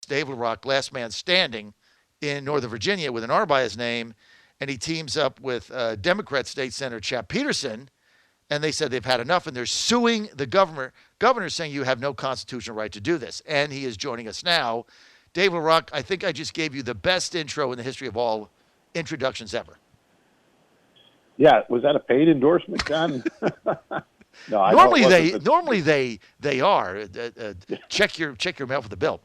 Dave LaRock, last man standing in Northern Virginia with an R by his name, and he teams up with Democrat State Senator Chap Peterson, and they said they've had enough, and they're suing the governor saying you have no constitutional right to do this. And he is joining us now. Dave LaRock, I think I just gave you the best intro in the history of all introductions ever. Yeah, was that a paid endorsement, John? No, normally they are. Check your mail for the bill.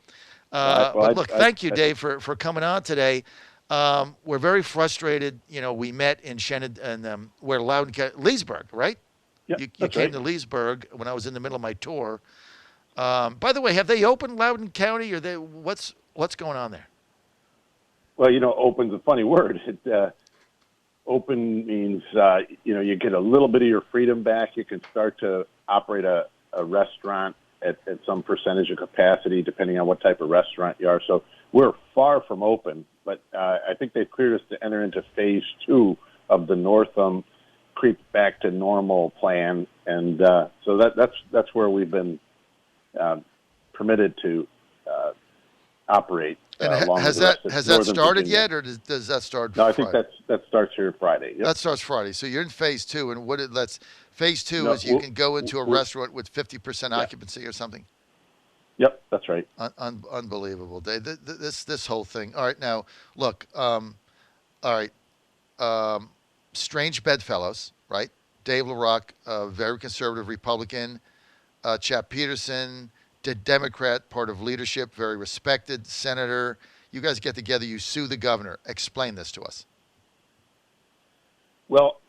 But look, thank you, Dave, for coming on today. We're very frustrated. We met in where Leesburg, right? Yeah, you came to Leesburg when I was in the middle of my tour. By the way, have they opened Loudoun County, or what's going on there? Well, open's a funny word. Open means, you get a little bit of your freedom back. You can start to operate a restaurant at some percentage of capacity, depending on what type of restaurant you are. So we're far from open, but I think they've cleared us to enter into phase 2 of the Northam creep back to normal plan. And so that's where we've been permitted to operate. And has that started Virginia. yet, or does that start? No, I think that starts here Friday. Yep. That starts Friday. So you're in phase 2, and phase 2 is you can go into a restaurant with 50% occupancy or something. Yep, that's right. Unbelievable, Dave. This whole thing. All right, now look. All right, strange bedfellows, right? Dave LaRock, very conservative Republican. Chap Peterson, Democrat, part of leadership, very respected senator. You guys get together, you sue the governor. Explain this to us. Well,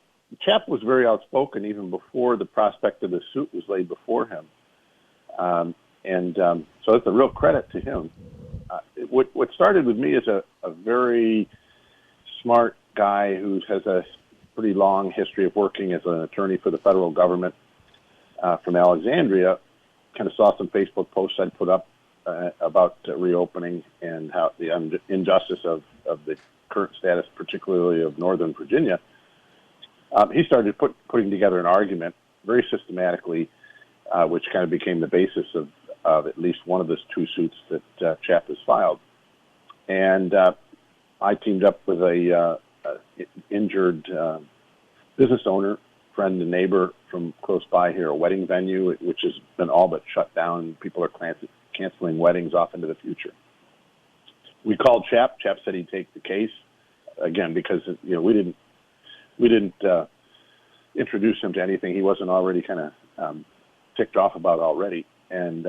Chap was very outspoken even before the prospect of the suit was laid before him. So it's a real credit to him. What started with me is a very smart guy who has a pretty long history of working as an attorney for the federal government from Alexandria. Kind of saw some Facebook posts I'd put up about reopening and how the injustice of the current status, particularly of Northern Virginia. He started putting together an argument very systematically, which kind of became the basis of at least one of the 2 suits that Chap has filed. And I teamed up with a injured business owner, friend and neighbor from close by here, a wedding venue, which has been all but shut down. People are canceling weddings off into the future. We called Chap. Chap said he'd take the case, again, because we didn't introduce him to anything he wasn't already kind of ticked off about already. And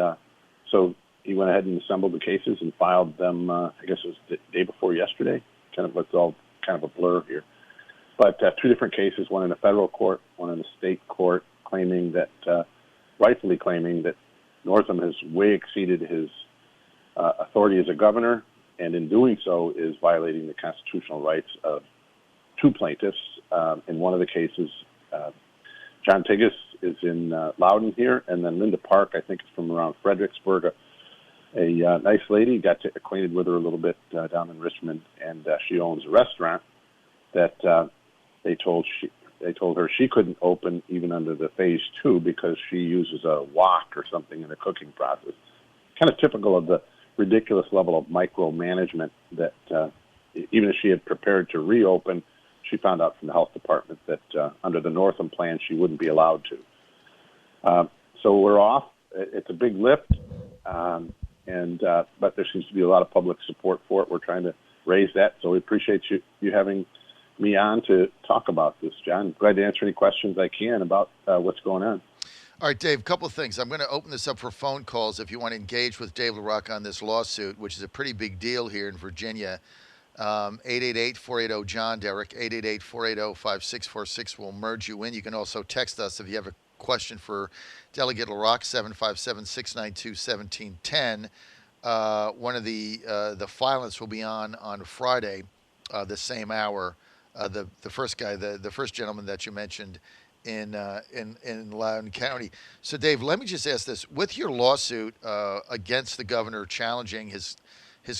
so he went ahead and assembled the cases and filed them, I guess it was the day before yesterday. It's all kind of a blur here. But 2 different cases, one in a federal court, one in a state court, rightfully claiming that Northam has way exceeded his authority as a governor, and in doing so is violating the constitutional rights of 2 plaintiffs. In one of the cases, John Tigas is in Loudoun here, and then Linda Park, I think, is from around Fredericksburg, a nice lady. Got acquainted with her a little bit down in Richmond, and she owns a restaurant that they told her she couldn't open even under the phase 2 because she uses a wok or something in the cooking process. Kind of typical of the ridiculous level of micromanagement that even if she had prepared to reopen, she found out from the health department that under the Northam plan she wouldn't be allowed to. So we're off. It's a big lift, but there seems to be a lot of public support for it. We're trying to raise that, so we appreciate you having me on to talk about this, John. Glad to answer any questions I can about what's going on. All right, Dave, a couple of things. I'm going to open this up for phone calls if you want to engage with Dave LaRock on this lawsuit, which is a pretty big deal here in Virginia. 888-480-JOHN, Derek, 888-480-5646 will merge you in. You can also text us if you have a question for Delegate LaRock, 757-692-1710. One of the filings will be on Friday, the same hour. The first guy, the first gentleman that you mentioned in Loudoun County. So, Dave, let me just ask this: with your lawsuit against the governor challenging his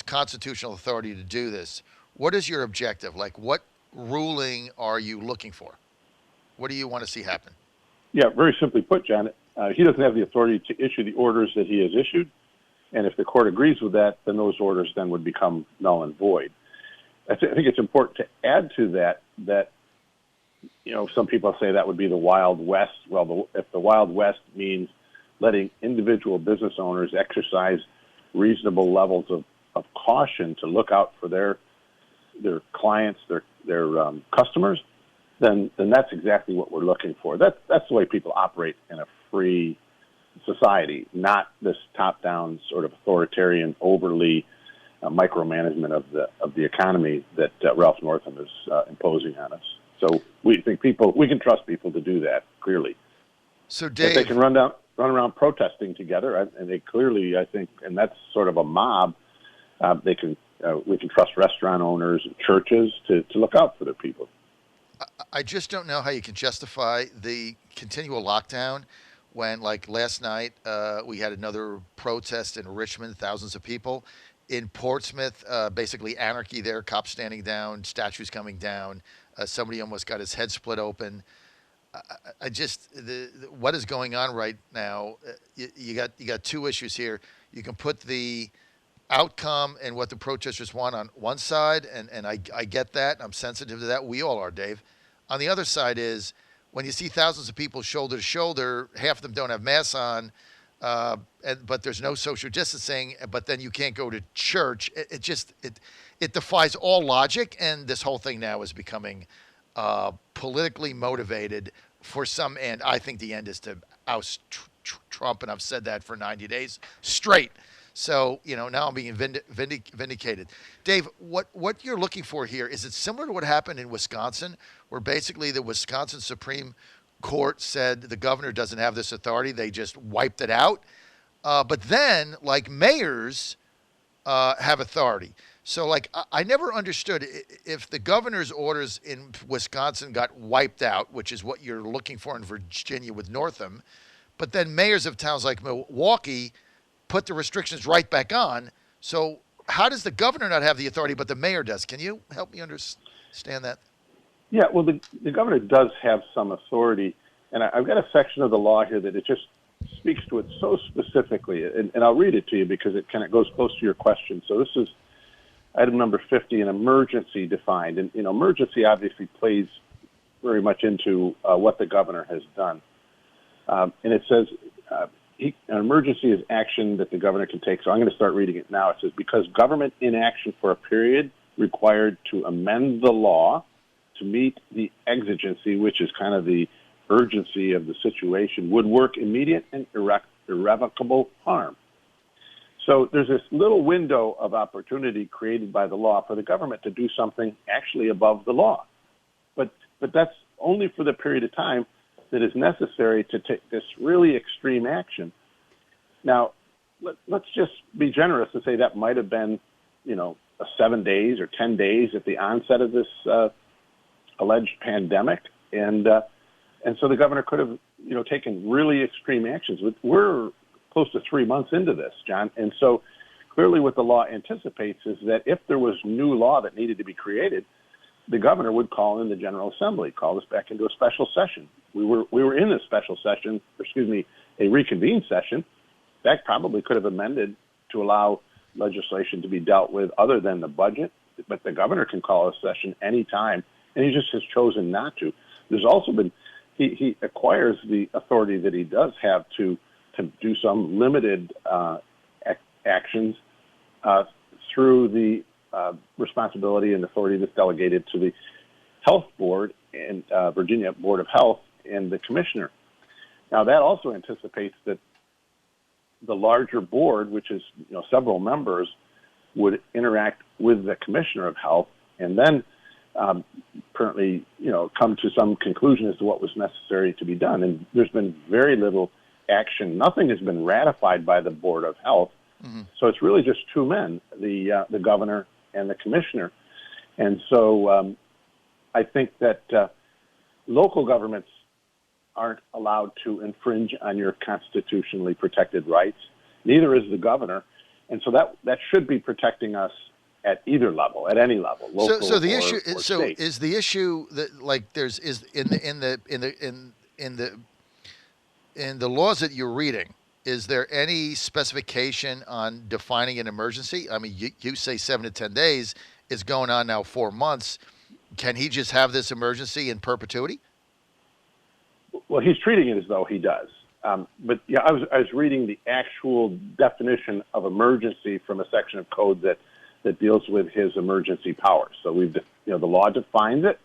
constitutional authority to do this, what is your objective? Like, what ruling are you looking for? What do you want to see happen? Yeah, very simply put, John, he doesn't have the authority to issue the orders that he has issued. And if the court agrees with that, then those orders then would become null and void. I think it's important to add to that some people say that would be the Wild West. Well, if the Wild West means letting individual business owners exercise reasonable levels of caution to look out for their clients, their customers, then that's exactly what we're looking for. That's the way people operate in a free society, not this top-down sort of authoritarian, overly micromanagement of the economy that Ralph Northam is imposing on us. So we think we can trust people to do that, clearly. So Dave, if they can run around protesting together, and they clearly, I think, and that's sort of a mob, we can trust restaurant owners and churches to look out for their people. I just don't know how you can justify the continual lockdown when, like last night, we had another protest in Richmond, thousands of people. In Portsmouth, basically anarchy there, cops standing down, statues coming down. Somebody almost got his head split open. I just what is going on right now? You got two issues here. You can put the outcome and what the protesters want on one side, and I get that. I'm sensitive to that. We all are, Dave. On the other side is when you see thousands of people shoulder to shoulder, half of them don't have masks on, but there's no social distancing, but then you can't go to church. It defies all logic, and this whole thing now is becoming politically motivated for some end. I think the end is to oust Trump, and I've said that for 90 days straight. So, now I'm being vindicated. Dave, what you're looking for here, is it similar to what happened in Wisconsin, where basically the Wisconsin Supreme Court said the governor doesn't have this authority, they just wiped it out? But then, like, mayors have authority. So, like, I never understood if the governor's orders in Wisconsin got wiped out, which is what you're looking for in Virginia with Northam, but then mayors of towns like Milwaukee put the restrictions right back on. So how does the governor not have the authority, but the mayor does? Can you help me understand that? Yeah, well, the governor does have some authority, and I've got a section of the law here that it just speaks to it so specifically, and I'll read it to you because it kind of goes close to your question. So this is item number 50, an emergency defined. And, emergency obviously plays very much into what the governor has done. And it says an emergency is action that the governor can take. So I'm going to start reading it now. It says, because government inaction for a period required to amend the law to meet the exigency, which is kind of the urgency of the situation, would work immediate and irrevocable harm. So there's this little window of opportunity created by the law for the government to do something actually above the law. But that's only for the period of time that is necessary to take this really extreme action. Now, let's just be generous and say that might have been, 7 days or 10 days at the onset of this alleged pandemic. And so the governor could have, taken really extreme actions. We're close to 3 months into this, John. And so clearly what the law anticipates is that if there was new law that needed to be created, the governor would call in the General Assembly, call this back into a special session. We were in a special session, a reconvened session. That probably could have amended to allow legislation to be dealt with other than the budget, but the governor can call a session anytime, and he just has chosen not to. There's also been, he acquires the authority that he does have to do some limited actions through the responsibility and authority that's delegated to the Health Board and Virginia Board of Health and the commissioner. Now, that also anticipates that the larger board, which is several members, would interact with the commissioner of health and then apparently come to some conclusion as to what was necessary to be done. And there's been very little action. Nothing has been ratified by the Board of Health. Mm-hmm. So it's really just two men, the governor and the commissioner. And so I think that local governments aren't allowed to infringe on your constitutionally protected rights. Neither is the governor. And so that should be protecting us at either level, at any level, local so the or, issue or so state. Is the issue that, like, there's in the laws that you're reading, is there any specification on defining an emergency? I mean, you say 7 to 10 days. It's going on now 4 months. Can he just have this emergency in perpetuity? Well, he's treating it as though he does. But yeah, I was reading the actual definition of emergency from a section of code that deals with his emergency powers. So the law defines it,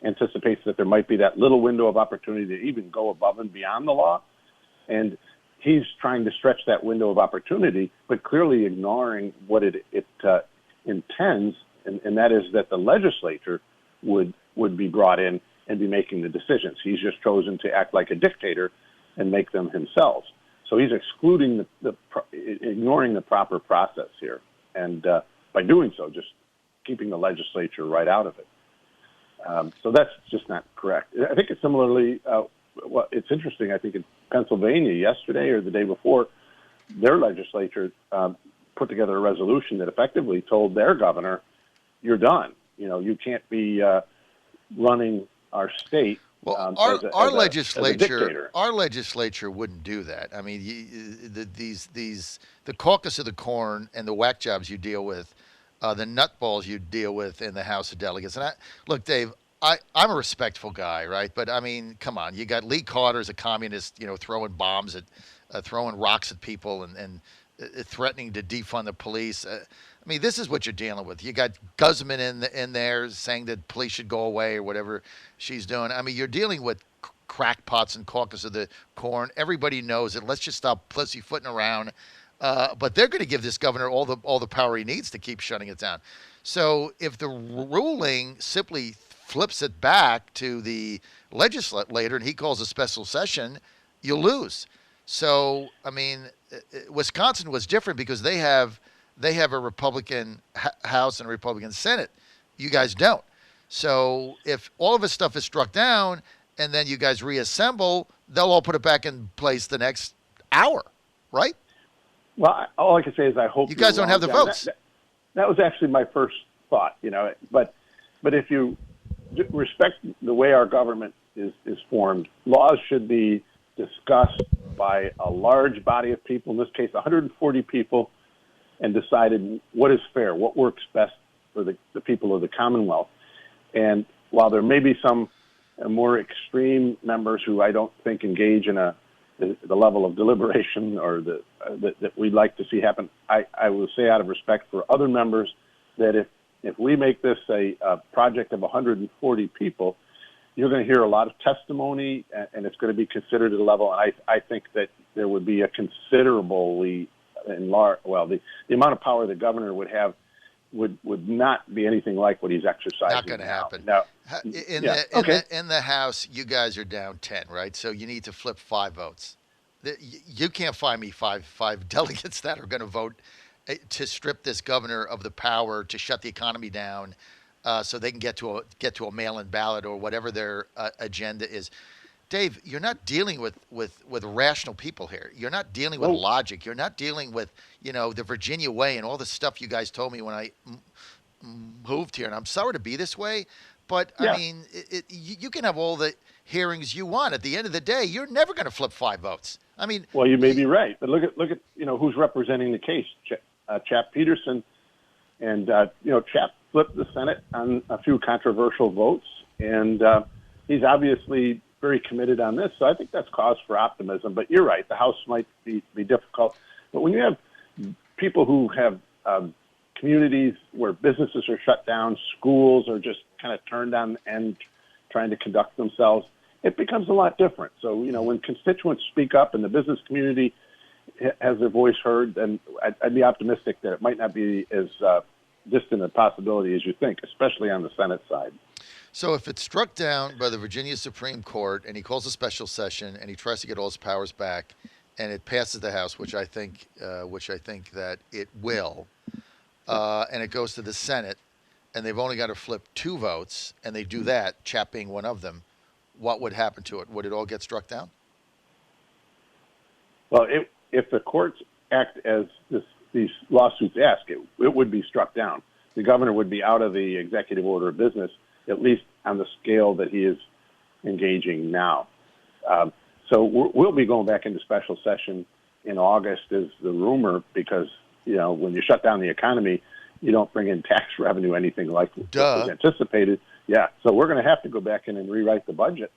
anticipates that there might be that little window of opportunity to even go above and beyond the law, and he's trying to stretch that window of opportunity, but clearly ignoring what it intends, and that is that the legislature would be brought in and be making the decisions. He's just chosen to act like a dictator and make them himself. So he's excluding ignoring the proper process here, and by doing so, just keeping the legislature right out of it. So that's just not correct. I think it's similarly. Well, it's interesting. I think in Pennsylvania yesterday or the day before, their legislature put together a resolution that effectively told their governor, "You're done. You can't be running our state." Well, our legislature wouldn't do that. I mean, the caucus of the corn and the whack jobs you deal with, the nutballs you deal with in the House of Delegates. And look, Dave, I'm a respectful guy, right? But I mean, come on, you got Lee Carter's a communist, throwing bombs throwing rocks at people and threatening to defund the police. I mean, this is what you're dealing with. You got Guzman in there saying that police should go away or whatever she's doing. I mean, you're dealing with crackpots and caucus of the corn. Everybody knows it. Let's just stop pussyfooting around. But they're going to give this governor all the power he needs to keep shutting it down. So if the ruling simply flips it back to the legislator and he calls a special session, you lose. So, I mean, Wisconsin was different because they have a Republican House and a Republican Senate. You guys don't. So if all of this stuff is struck down and then you guys reassemble, they'll all put it back in place the next hour, right? Well, all I can say is I hope you guys don't have the votes. That was actually my first thought, But if you respect the way our government is formed, laws should be discussed by a large body of people, in this case 140 people, and decided what is fair, what works best for the people of the Commonwealth. And while there may be some more extreme members who I don't think engage in the level of deliberation or that we'd like to see happen, I will say out of respect for other members that if we make this a project of 140 people, you're going to hear a lot of testimony, and it's going to be considered at a level. And I think that there would be a considerably the amount of power the governor would have would not be anything like what he's exercising. Not going to happen. No. In the House, you guys are down 10, right? So you need to flip 5 votes. You can't find me five delegates that are going to vote to strip this governor of the power to shut the economy down, so they can get to a mail-in ballot or whatever their agenda is. Dave, you're not dealing with rational people here. You're not dealing with logic. You're not dealing with the Virginia way and all the stuff you guys told me when I moved here. And I'm sorry to be this way, but I mean, you can have all the hearings you want. At the end of the day, you're never going to flip 5 votes. I mean, well, you may be right, but look at who's representing the case. Chap Peterson, and Chap flipped the Senate on a few controversial votes, and he's obviously very committed on this. So I think that's cause for optimism. But you're right, the House might be difficult. But when you have people who have communities where businesses are shut down, schools are just kind of turned on and trying to conduct themselves, it becomes a lot different. So, when constituents speak up and the business community has their voice heard, then I'd be optimistic that it might not be as distant a possibility as you think, especially on the Senate side. So if it's struck down by the Virginia Supreme Court and he calls a special session and he tries to get all his powers back and it passes the House, which I think that it will, and it goes to the Senate and they've only got to flip 2 votes and they do that, Chap being one of them, what would happen to it? Would it all get struck down? Well, if the courts act as these lawsuits ask, it would be struck down. The governor would be out of the executive order of business, at least on the scale that he is engaging now. So we'll be going back into special session in August is the rumor because, when you shut down the economy, you don't bring in tax revenue, anything like what was anticipated. Yeah, so we're going to have to go back in and rewrite the budget.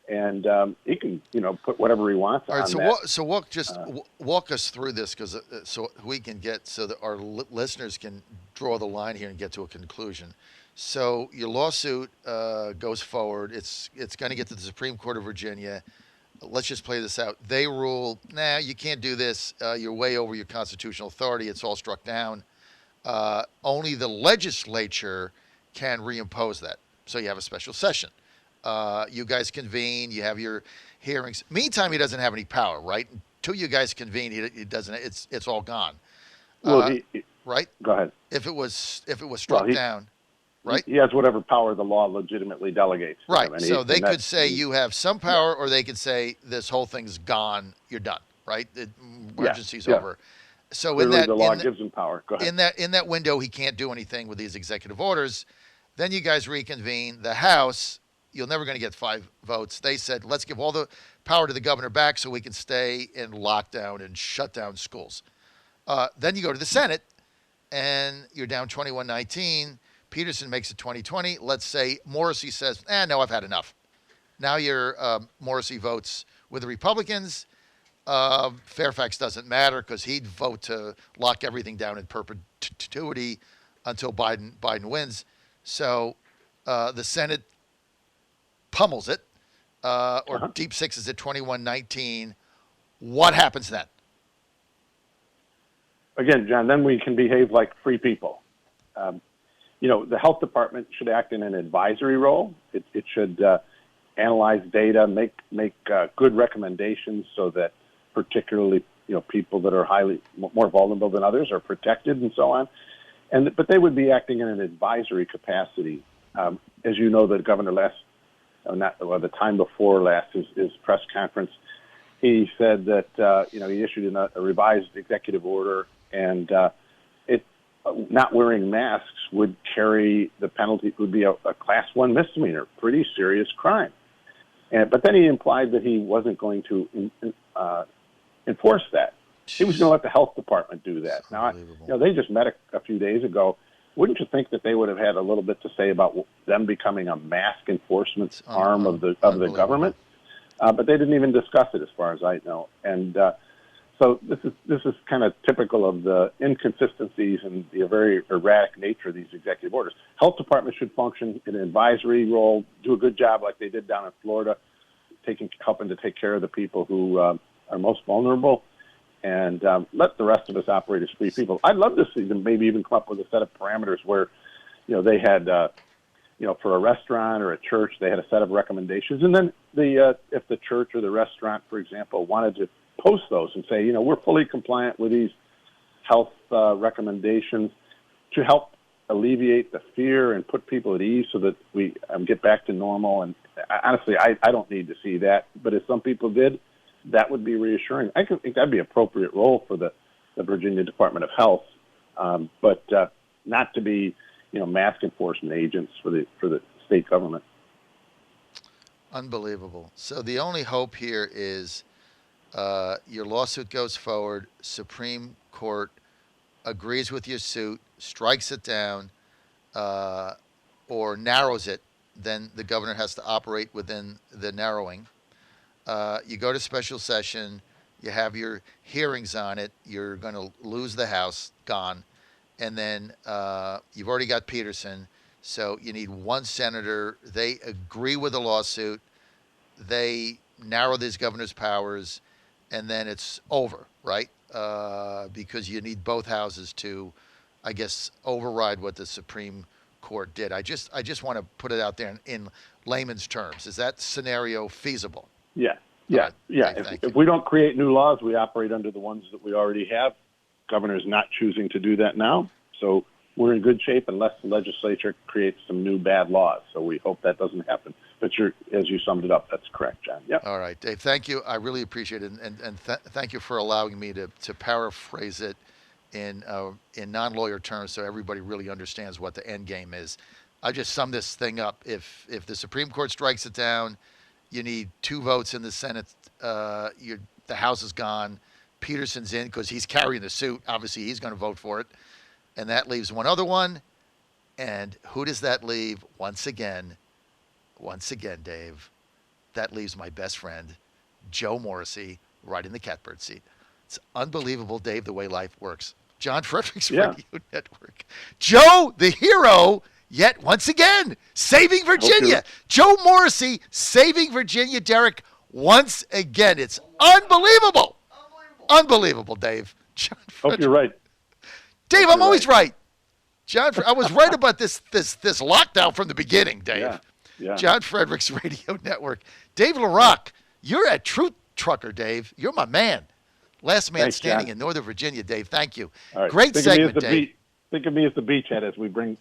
And he can, put whatever he wants on that. Walk us through this because so we can get so that our listeners can draw the line here and get to a conclusion. So your lawsuit goes forward. It's going to get to the Supreme Court of Virginia. Let's just play this out. They rule, nah, you can't do this. You're way over your constitutional authority. It's all struck down. Only the legislature can reimpose that. So you have a special session. You guys convene. You have your hearings. Meantime, he doesn't have any power, right? Until you guys convene, he doesn't. It's all gone. Well, right? Go ahead. If it was struck down, right? He has whatever power the law legitimately delegates. Right. So they could say you have some power, or they could say this whole thing's gone. You're done. Right? The emergency's over. So the law gives him power. Go ahead. In that window, he can't do anything with these executive orders. Then you guys reconvene. The House, you're never going to get 5 votes. They said, let's give all the power to the governor back so we can stay in lockdown and shut down schools. Then you go to the Senate, and you're down 21-19. Peterson makes it 2020. Let's say Morrissey says, no, I've had enough. Now Morrissey votes with the Republicans. Fairfax doesn't matter because he'd vote to lock everything down in perpetuity until Biden wins. So the Senate pummels it, or deep sixes at 21-19. What happens then? Again, John, then we can behave like free people. The health department should act in an advisory role. It should analyze data, make good recommendations so that particularly people that are more vulnerable than others are protected and so on. But they would be acting in an advisory capacity. As you know, the governor the time before last, his press conference, he said that he issued a revised executive order, and not wearing masks would carry the penalty, would be a class 1 misdemeanor, pretty serious crime. But then he implied that he wasn't going to enforce that. He was going to let the health department do that. Now, they just met a few days ago. Wouldn't you think that they would have had a little bit to say about them becoming a mask enforcement arm of the government? But they didn't even discuss it, as far as I know. And so this is kind of typical of the inconsistencies and the very erratic nature of these executive orders. Health department should function in an advisory role, do a good job like they did down in Florida, helping to take care of the people who are most vulnerable, and let the rest of us operate as free people. I'd love to see them maybe even come up with a set of parameters where, they had, for a restaurant or a church, they had a set of recommendations, and then if the church or the restaurant, for example, wanted to post those and say, we're fully compliant with these health recommendations to help alleviate the fear and put people at ease so that we get back to normal. And honestly, I don't need to see that, but if some people did, that would be reassuring. I think that'd be an appropriate role for the Virginia Department of Health, but not to be, mask enforcement agents for the state government. Unbelievable. So the only hope here is your lawsuit goes forward, Supreme Court agrees with your suit, strikes it down, or narrows it, then the governor has to operate within the narrowing. You go to special session, you have your hearings on it, you're going to lose the House, gone, and then you've already got Peterson, so you need one senator. They agree with the lawsuit, they narrow this governor's powers, and then it's over, right? Because you need both houses to, I guess, override what the Supreme Court did. I just want to put it out there in layman's terms. Is that scenario feasible? Yeah. Right. If we don't create new laws, we operate under the ones that we already have. Governor's not choosing to do that now, so we're in good shape unless the legislature creates some new bad laws. So we hope that doesn't happen. But as you summed it up, that's correct, John. Yeah. All right, Dave. Thank you. I really appreciate it, and thank you for allowing me to paraphrase it in non-lawyer terms, so everybody really understands what the end game is. I just summed this thing up. If the Supreme Court strikes it down, you need 2 votes in the Senate. The House is gone. Peterson's in because he's carrying the suit. Obviously, he's going to vote for it. And that leaves one other one. And who does that leave? Once again, Dave, that leaves my best friend, Joe Morrissey, right in the catbird seat. It's unbelievable, Dave, the way life works. John Fredericks Radio Network. Joe, the hero, yet once again, saving Virginia. Joe Morrissey saving Virginia, Derek, once again. It's unbelievable. Unbelievable, Dave. John Hope you're right. Dave, I'm always right. John, I was right about this lockdown from the beginning, Dave. Yeah. John Fredericks Radio Network. Dave LaRock, you're a truth trucker, Dave. You're my man. Last man standing in Northern Virginia, Dave. Thank you. All right. Great segment, Dave. Think of me as the beachhead as we bring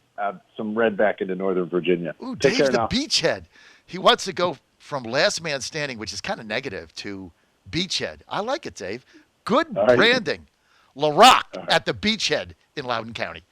some red back into Northern Virginia. Ooh, Take Dave's care the now. beachhead. He wants to go from last man standing, which is kind of negative, to beachhead. I like it, Dave. Good branding. LaRock at the beachhead in Loudoun County.